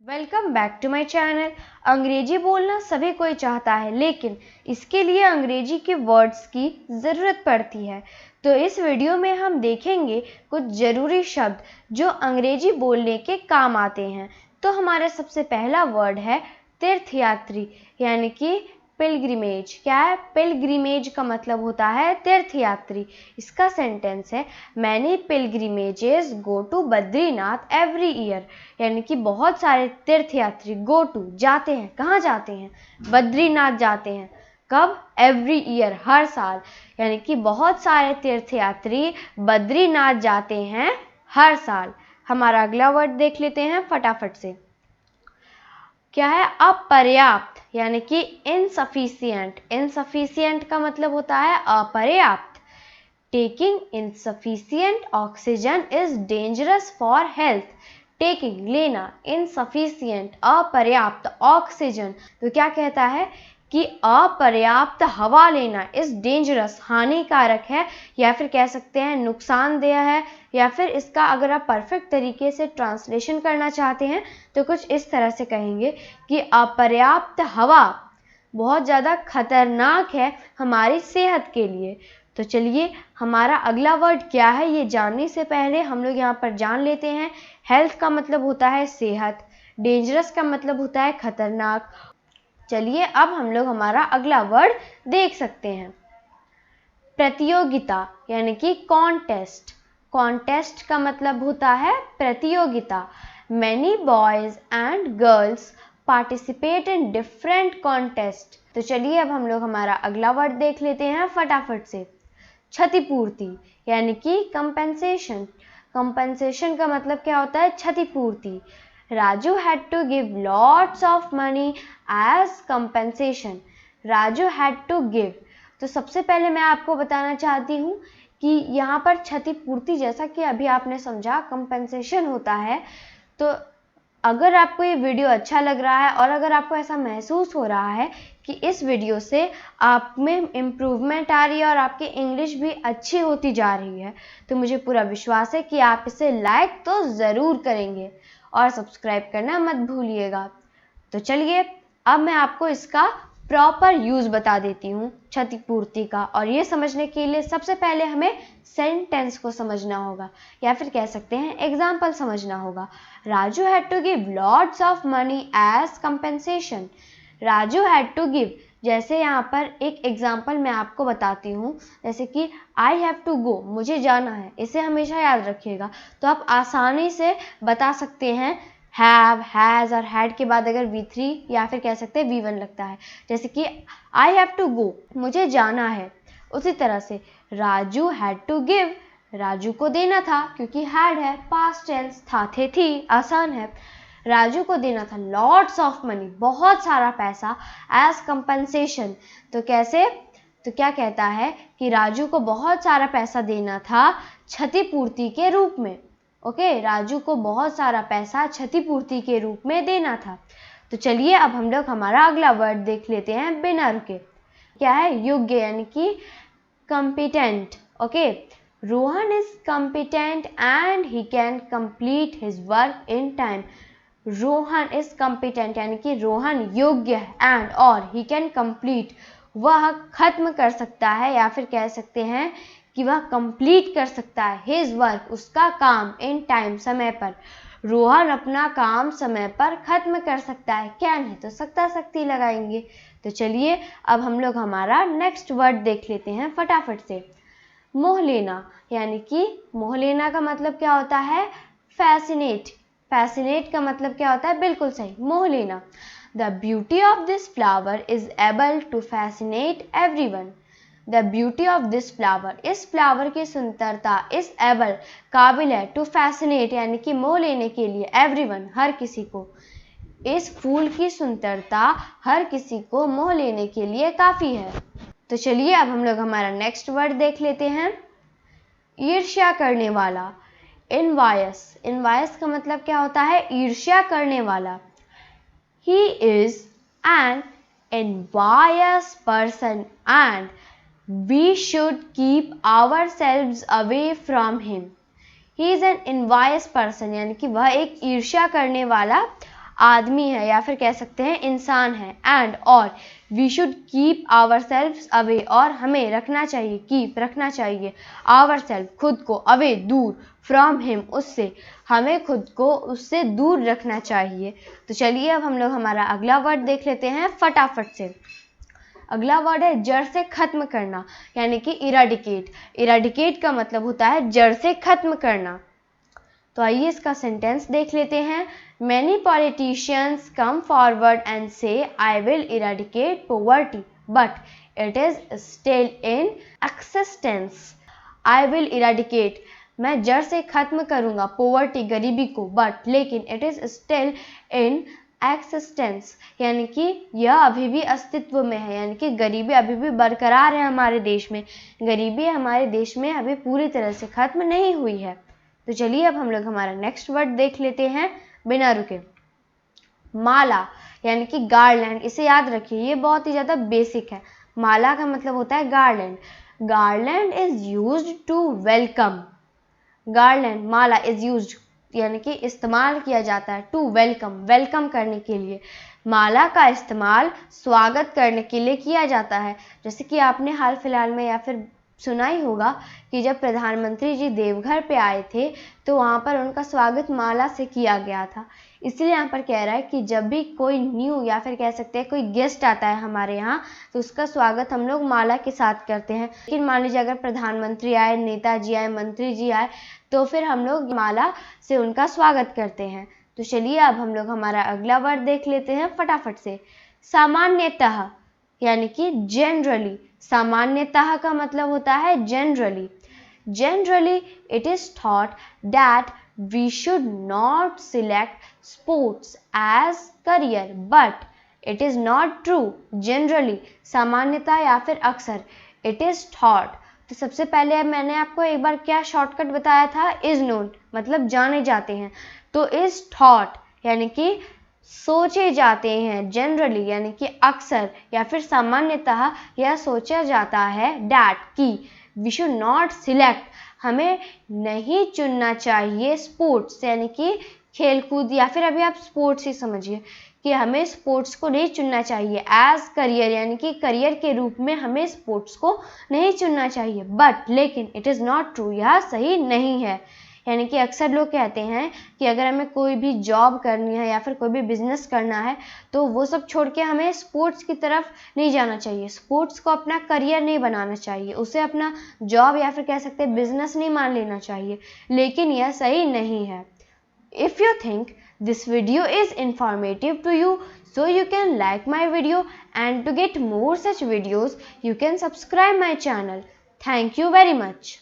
Welcome back to my channel. अंग्रेजी बोलना सभी कोई चाहता है, लेकिन इसके लिए अंग्रेजी के वर्ड्स की ज़रूरत पड़ती है। तो इस वीडियो में हम देखेंगे कुछ ज़रूरी शब्द जो अंग्रेजी बोलने के काम आते हैं। तो हमारा सबसे पहला वर्ड है तीर्थयात्री, यानी कि पिलग्रिमेज। क्या है? पिलग्रिमेज का मतलब होता है तीर्थयात्री। इसका सेंटेंस है many pilgrimages go to Badrinath every year, यानी कि बहुत सारे तीर्थयात्री गो टू जाते हैं। कहाँ जाते हैं? बद्रीनाथ जाते हैं। कब? एवरी ईयर, हर साल। यानी कि बहुत सारे तीर्थयात्री बद्रीनाथ जाते हैं हर साल। हमारा अगला वर्ड देख लेते हैं फटाफट से। क्या है? अपर्याप्त, यानी कि इनसफिशियंट। इनसफिशियंट का मतलब होता है अपर्याप्त। Taking insufficient oxygen is dangerous for health. Taking, लेना, इनसफिशियंट, अपर्याप्त ऑक्सीजन, तो क्या कहता है कि अपर्याप्त हवा लेना इज डेंजरस, हानिकारक है, या फिर कह सकते हैं नुकसानदेह है, या फिर इसका अगर आप परफेक्ट तरीके से ट्रांसलेशन करना चाहते हैं तो कुछ इस तरह से कहेंगे कि अपर्याप्त हवा बहुत ज़्यादा खतरनाक है हमारी सेहत के लिए। तो चलिए हमारा अगला वर्ड क्या है ये जानने से पहले हम लोग यहाँ पर जान लेते हैं। हेल्थ का मतलब होता है सेहत, डेंजरस का मतलब होता है खतरनाक। चलिए अब हम लोग हमारा अगला वर्ड देख सकते हैं। प्रतियोगिता, यानी कि कॉन्टेस्ट। कॉन्टेस्ट का मतलब होता है प्रतियोगिता। Many boys and girls participate in different contest. तो चलिए अब हम लोग हमारा अगला वर्ड देख लेते हैं फटाफट से। क्षतिपूर्ति, यानी कि कंपेंसेशन। कंपेंसेशन का मतलब क्या होता है? क्षतिपूर्ति। Raju had to give lots of money as compensation. Raju had to give, तो सबसे पहले मैं आपको बताना चाहती हूँ कि यहाँ पर क्षतिपूर्ति, जैसा कि अभी आपने समझा, कंपेंसेशन होता है। तो अगर आपको ये वीडियो अच्छा लग रहा है और अगर आपको ऐसा महसूस हो रहा है कि इस वीडियो से आप में इम्प्रूवमेंट आ रही है और आपकी इंग्लिश भी अच्छी होती जा रही है, तो मुझे पूरा विश्वास है कि आप इसे लाइक तो ज़रूर करेंगे और सब्सक्राइब करना मत भूलिएगा। तो चलिए अब मैं आपको इसका प्रॉपर यूज़ बता देती हूँ क्षतिपूर्ति का, और ये समझने के लिए सबसे पहले हमें सेंटेंस को समझना होगा, या फिर कह सकते हैं एग्जाम्पल समझना होगा। Raju had to give lots of money as compensation. Raju had to give, जैसे यहाँ पर एक एग्जाम्पल मैं आपको बताती हूँ, जैसे कि आई हैव टू गो, मुझे जाना है, इसे हमेशा याद रखिएगा। तो आप आसानी से बता सकते हैं हैव, हैज़ और हैड के बाद अगर V3 या फिर कह सकते हैं V1 लगता है, जैसे कि आई हैव टू गो, मुझे जाना है। उसी तरह से Raju had to give, Raju को देना था, क्योंकि हैड है, पास्ट टेंस, था, थे, थी, आसान है। राजू को देना था लॉट्स ऑफ मनी, बहुत सारा पैसा, एज कंपनसेशन, तो कैसे? तो क्या कहता है कि राजू को बहुत सारा पैसा देना था क्षतिपूर्ति के रूप में। ओके, राजू को बहुत सारा पैसा क्षतिपूर्ति के रूप में देना था। तो चलिए अब हम लोग हमारा अगला वर्ड देख लेते हैं बिना रुके। क्या है? योग्य, यानी कि competent. Okay, Rohan is competent and he can complete his work in time. Rohan is competent, यानी कि रोहन योग्य है, एंड और ही कैन कंप्लीट, वह खत्म कर सकता है, या फिर कह सकते हैं कि वह कंप्लीट कर सकता है हिज वर्क, उसका काम, इन टाइम, समय पर। रोहन अपना काम समय पर खत्म कर सकता है। कैन है तो सकता शक्ति लगाएंगे। तो चलिए अब हम लोग हमारा नेक्स्ट वर्ड देख लेते हैं फटाफट से। मोह लेना, यानी कि मोह लेना का मतलब क्या होता है? फैसिनेट। फैसिनेट का मतलब क्या होता है? बिल्कुल सही, मोह लेना। The beauty of this flower is able to fascinate everyone. The beauty of this flower, इस फ्लावर की सुंदरता, इस एबल, काबिल है, टू फैसिनेट, यानी कि मोह लेने के लिए, एवरीवन, हर किसी को। इस फूल की सुंदरता हर किसी को मोह लेने के लिए काफ़ी है। तो चलिए अब हम लोग हमारा नेक्स्ट वर्ड देख लेते हैं। ईर्ष्या करने वाला, इनवायस। इनवायस का मतलब क्या होता है? ईर्ष्या करने वाला। He is an envious person and we should keep ourselves away from him. He is an envious person, यानी कि वह एक ईर्ष्या करने वाला आदमी है या फिर कह सकते हैं इंसान है। एंड और we should keep our self away, और हमें रखना चाहिए, कीप रखना चाहिए, आवर सेल्फ खुद को, अवे दूर, फ्रॉम हिम उससे, हमें खुद को उससे दूर रखना चाहिए। तो चलिए अब हम लोग हमारा अगला वर्ड देख लेते हैं फटाफट से। अगला वर्ड है जड़ से खत्म करना, यानी कि इराडिकेट। इराडिकेट का मतलब होता है जड़ से खत्म करना। तो आइए इसका सेंटेंस देख लेते हैं। Many politicians come forward and say, I will eradicate poverty, but it is still in existence. I will eradicate, मैं जड़ से खत्म करूंगा पोवर्टी, गरीबी को, बट लेकिन it is still in existence, यानी कि यह अभी भी अस्तित्व में है, यानी कि गरीबी अभी भी बरकरार है हमारे देश में। गरीबी हमारे देश में अभी पूरी तरह से खत्म नहीं हुई है। तो चलिए अब हम लोग हमारा नेक्स्ट वर्ड देख लेते हैं बिना रुके। माला यानी कि गार्लैंड, इसे याद रखिए, ये बहुत ही ज़्यादा बेसिक है। माला का मतलब होता है garland. Garland is used to welcome. Garland, माला इज यूज्ड यानी कि इस्तेमाल किया जाता है टू वेलकम, वेलकम करने के लिए। माला का इस्तेमाल स्वागत करने के लिए किया जाता है। जैसे कि आपने हाल फिलहाल में या फिर सुना ही होगा कि जब प्रधानमंत्री जी देवघर पे आए थे तो वहाँ पर उनका स्वागत माला से किया गया था। इसलिए यहाँ पर कह रहा है कि जब भी कोई न्यू या फिर कह सकते हैं कोई गेस्ट आता है हमारे यहाँ तो उसका स्वागत हम लोग माला के साथ करते हैं। लेकिन मान लीजिए अगर प्रधानमंत्री आए, नेताजी आए, मंत्री जी आए तो फिर हम लोग माला से उनका स्वागत करते हैं। तो चलिए अब हम लोग हमारा अगला वर्ड देख लेते हैं फटाफट से। सामान्यतः यानी कि जनरली। सामान्यतः का मतलब होता है generally. Generally it is thought that we should not select sports as career, but it is not true. Generally सामान्यतः या फिर अक्सर, इट इज थॉट। तो सबसे पहले मैंने आपको एक बार क्या शॉर्टकट बताया था, इज नोन मतलब जाने जाते हैं। तो इज थॉट यानी कि सोचे जाते हैं, जनरली यानी कि अक्सर या फिर सामान्यतः यह सोचा जाता है डैट कि वी शुड नॉट सिलेक्ट, हमें नहीं चुनना चाहिए, स्पोर्ट्स यानी कि खेलकूद या फिर अभी आप स्पोर्ट्स ही समझिए कि हमें स्पोर्ट्स को नहीं चुनना चाहिए एज करियर, यानी कि करियर के रूप में हमें स्पोर्ट्स को नहीं चुनना चाहिए। बट लेकिन इट इज़ नॉट ट्रू, यह सही नहीं है। यानी कि अक्सर लोग कहते हैं कि अगर हमें कोई भी जॉब करनी है या फिर कोई भी बिजनेस करना है तो वो सब छोड़ के हमें स्पोर्ट्स की तरफ नहीं जाना चाहिए, स्पोर्ट्स को अपना करियर नहीं बनाना चाहिए, उसे अपना जॉब या फिर कह सकते हैं बिजनेस नहीं मान लेना चाहिए। लेकिन यह सही नहीं है। If you think this video is informative to you, so you can like my video, and to get more such videos, you can subscribe my channel. Thank you very much.